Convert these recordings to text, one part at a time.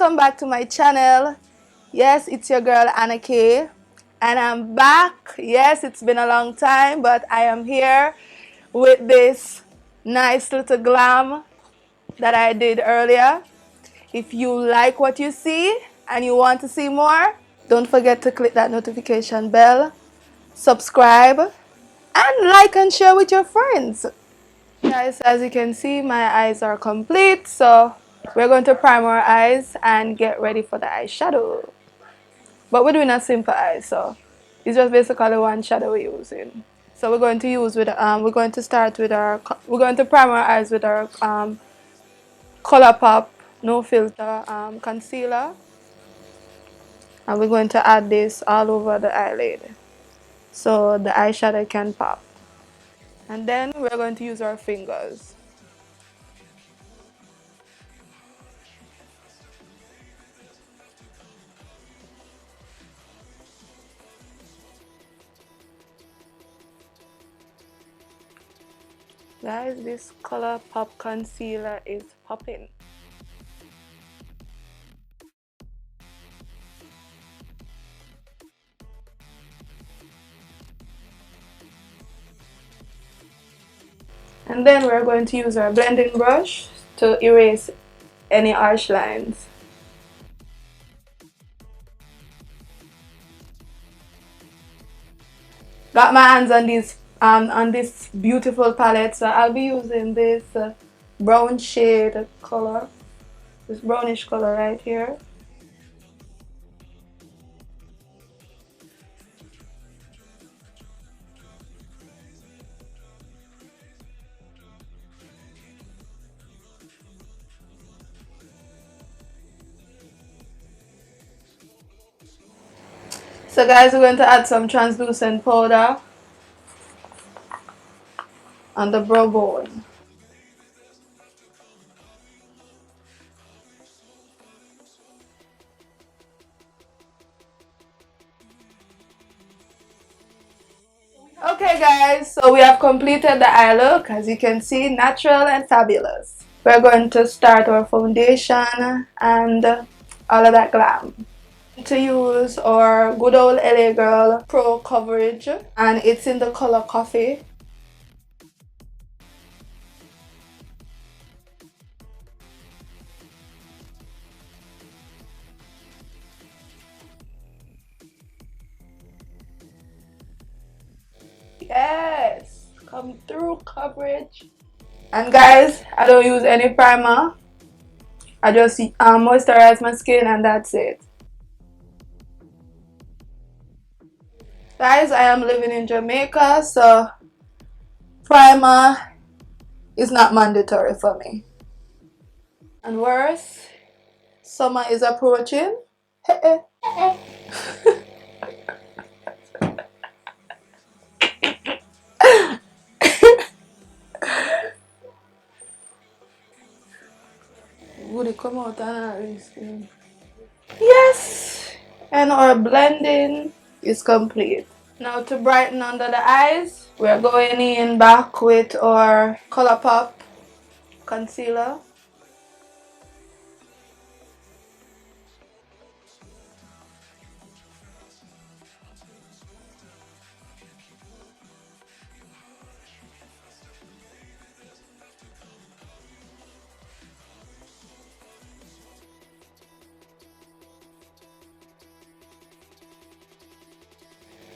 welcome back to my channel. Yes, it's your girl ANNAKAY, and I'm back. Yes, it's been a long time, but I am here with this nice little glam that I did earlier. If you like what you see and you want to see more, don't forget to click that notification bell, subscribe, and like and share with your friends. Guys, as you can see, my eyes are complete, so we're going to prime our eyes and get ready for the eyeshadow. But we're doing a simple eye, so it's just basically one shadow we're using. So we're going to use with we're going to start with our we're going to prime our eyes with our ColourPop no filter concealer, and we're going to add this all over the eyelid so the eyeshadow can pop. And then we're going to use our fingers. Guys, this ColourPop concealer is popping. And then we're going to use our blending brush to erase any harsh lines. Got my hands on this beautiful palette, so I'll be using this brown shade color, this brownish color right here. So guys, we're going to add some translucent powder on the brow bone. Okay guys, so we have completed the eye look. As you can see, natural and fabulous. We're going to start our foundation and all of that glam. To use our good old LA Girl Pro Coverage, and it's in the color coffee. Yes, come through coverage. And guys, I don't use any primer. I just moisturize my skin and that's it. Guys, I am living in Jamaica, so primer is not mandatory for me. And worse, summer is approaching. Would it come out and yes, and our blending is complete. Now to brighten under the eyes, we're going in back with our ColourPop concealer.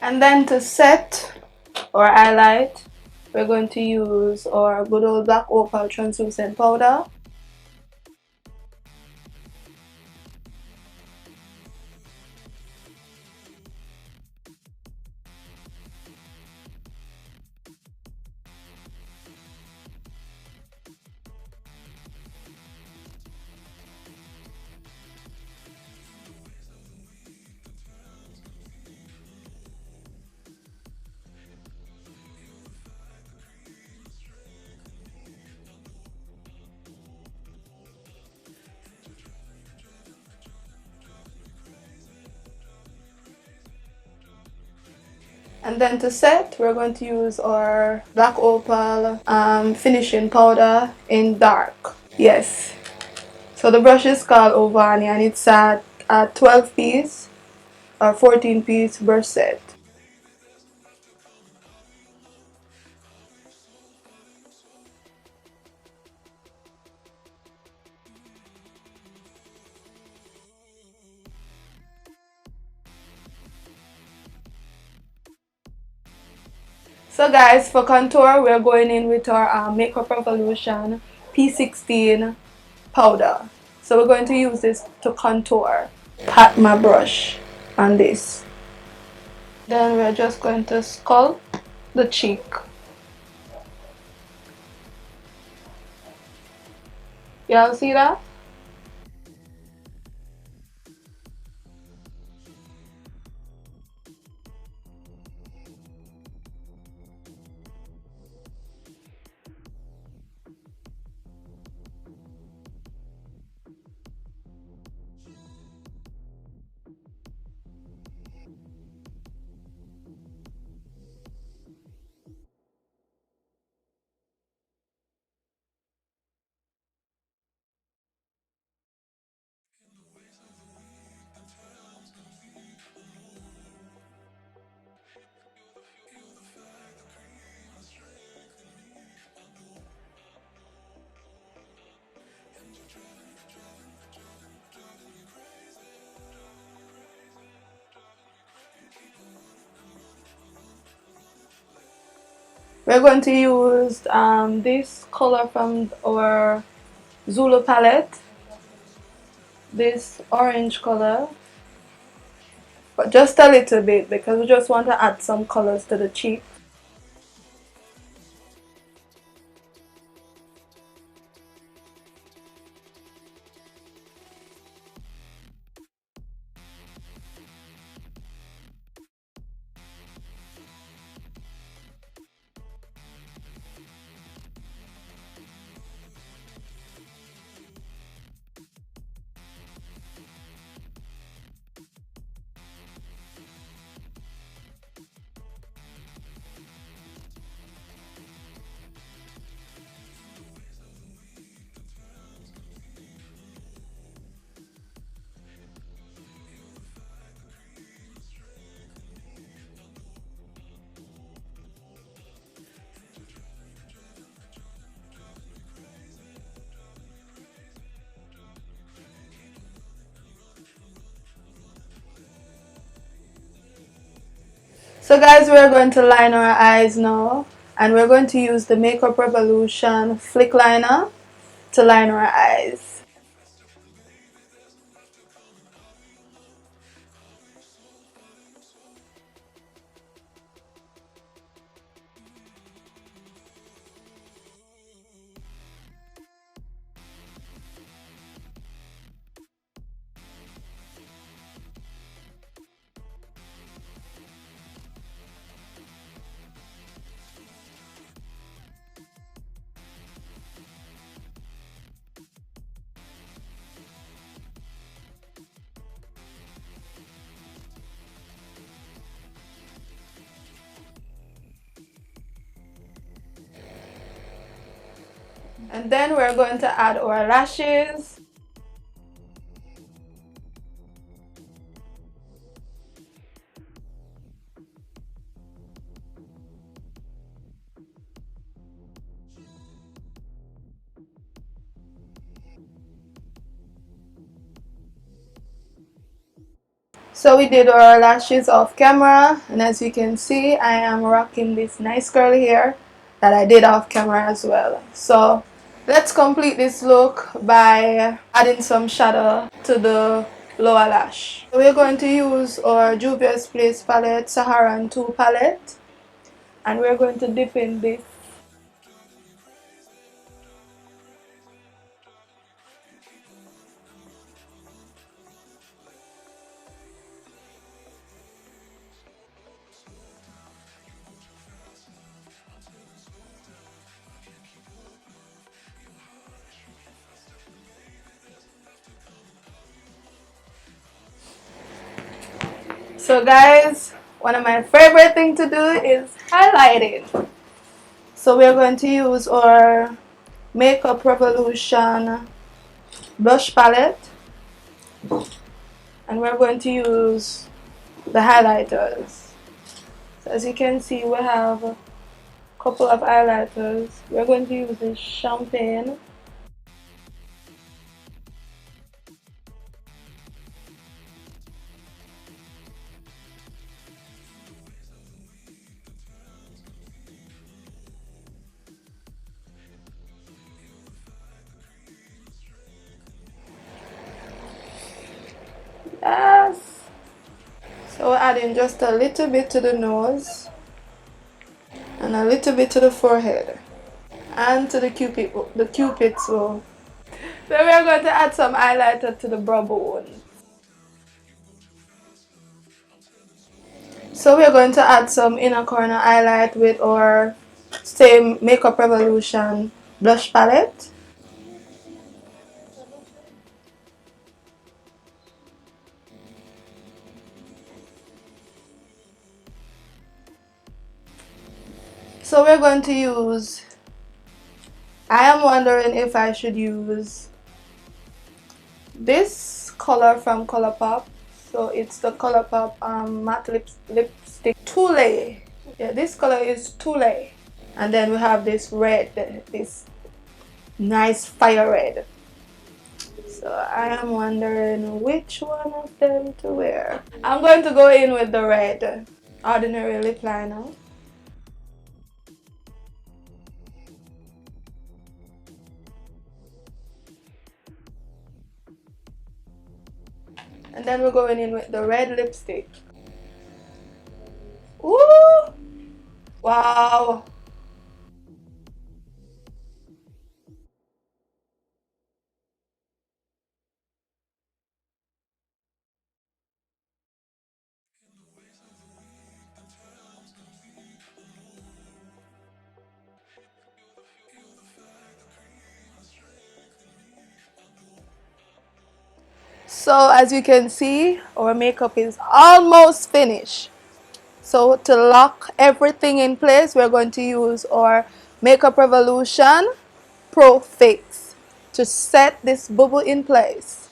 And then to set or highlight, we're going to use our good old black opal translucent powder. And then to set, we're going to use our black opal finishing powder in dark. Yes. So the brush is called Ovani and it's a 12 piece or 14 piece brush set. So guys, for contour, we're going in with our Makeup Revolution P16 powder. So we're going to use this to contour. Pat my brush on this. Then we're just going to sculpt the cheek. Y'all see that? We're going to use this color from our Zulu palette, this orange color, but just a little bit because we just want to add some colors to the cheek. So guys, we're going to line our eyes now, and we're going to use the Makeup Revolution Flick Liner to line our eyes. And then we're going to add our lashes. So we did our lashes off camera, and as you can see, I am rocking this nice curly hair that I did off camera as well. So let's complete this look by adding some shadow to the lower lash. We're going to use our Juvia's Place palette, Saharan 2 palette, and we're going to dip in this. So guys, one of my favorite things to do is highlighting. So we're going to use our Makeup Revolution blush palette, and we're going to use the highlighters. So as you can see, we have a couple of highlighters. We're going to use this champagne. Yes. So we're adding just a little bit to the nose and a little bit to the forehead and to the cupid's bow. Then we're going to add some highlighter to the brow bone. So we're going to add some inner corner highlight with our same Makeup Revolution blush palette. So we're going to use, I am wondering if I should use this color from Colourpop. So it's the Colourpop matte lipstick Tule. Yeah, this color is Tule. And then we have this red, this nice fire red. So I am wondering which one of them to wear. I'm going to go in with the red ordinary lip liner. And then we're going in with the red lipstick. Ooh! Wow! So as you can see, our makeup is almost finished. So to lock everything in place, we're going to use our Makeup Revolution Pro Fix to set this bubble in place.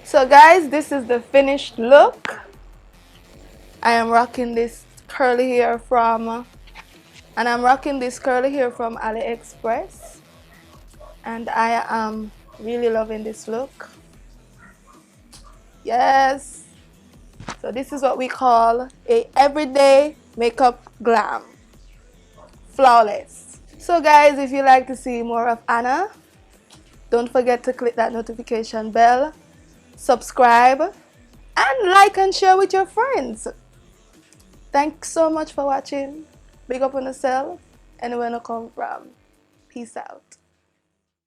So guys, this is the finished look. I am rocking this curly hair from AliExpress, and I am really loving this look. Yes. So this is what we call a everyday makeup glam. Flawless. So guys, if you like to see more of Anna, don't forget to click that notification bell, subscribe, and like and share with your friends. Thanks so much for watching. Big up on yourself and where you come from. Peace out.